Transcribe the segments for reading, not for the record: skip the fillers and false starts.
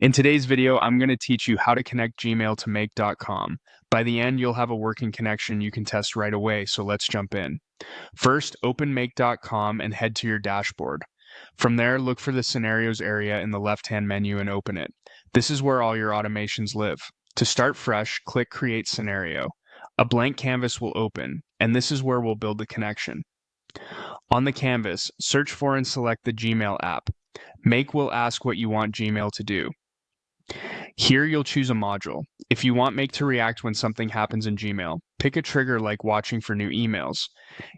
In today's video, I'm going to teach you how to connect Gmail to Make.com. By the end, you'll have a working connection you can test right away, so let's jump in. First, open Make.com and head to your dashboard. From there, look for the Scenarios area in the left-hand menu and open it. This is where all your automations live. To start fresh, click Create Scenario. A blank canvas will open, and this is where we'll build the connection. On the canvas, search for and select the Gmail app. Make will ask what you want Gmail to do. Here you'll choose a module. If you want Make to react when something happens in Gmail, pick a trigger like watching for new emails.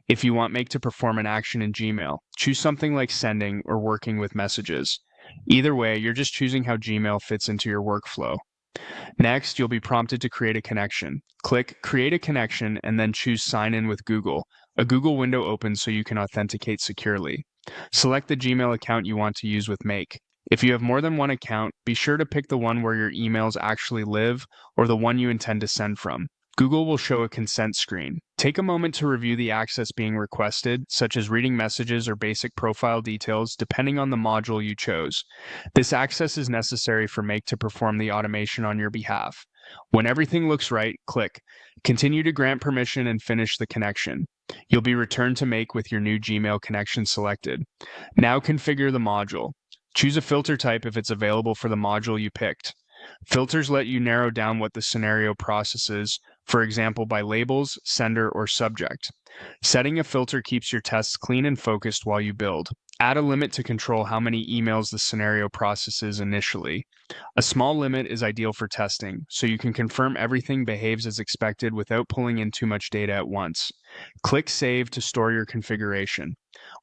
If you want Make to perform an action in Gmail, choose something like sending or working with messages. Either way, you're just choosing how Gmail fits into your workflow. Next, you'll be prompted to create a connection. Click Create a Connection and then choose Sign in with Google. A Google window opens so you can authenticate securely. Select the Gmail account you want to use with Make. If you have more than one account, be sure to pick the one where your emails actually live or the one you intend to send from. Google will show a consent screen. Take a moment to review the access being requested, such as reading messages or basic profile details, depending on the module you chose. This access is necessary for Make to perform the automation on your behalf. When everything looks right, click Continue to grant permission and finish the connection. You'll be returned to Make with your new Gmail connection selected. Now configure the module. Choose a filter type if it's available for the module you picked. Filters let you narrow down what the scenario processes, for example by labels, sender, or subject. Setting a filter keeps your tests clean and focused while you build. Add a limit to control how many emails the scenario processes initially. A small limit is ideal for testing, so you can confirm everything behaves as expected without pulling in too much data at once. Click Save to store your configuration.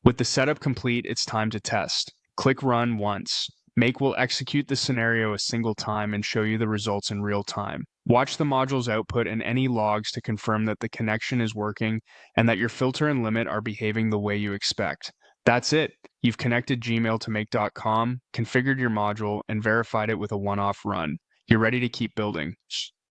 With the setup complete, it's time to test. Click Run once. Make will execute the scenario a single time and show you the results in real time. Watch the module's output and any logs to confirm that the connection is working and that your filter and limit are behaving the way you expect. That's it. You've connected Gmail to Make.com, configured your module, and verified it with a one-off run. You're ready to keep building.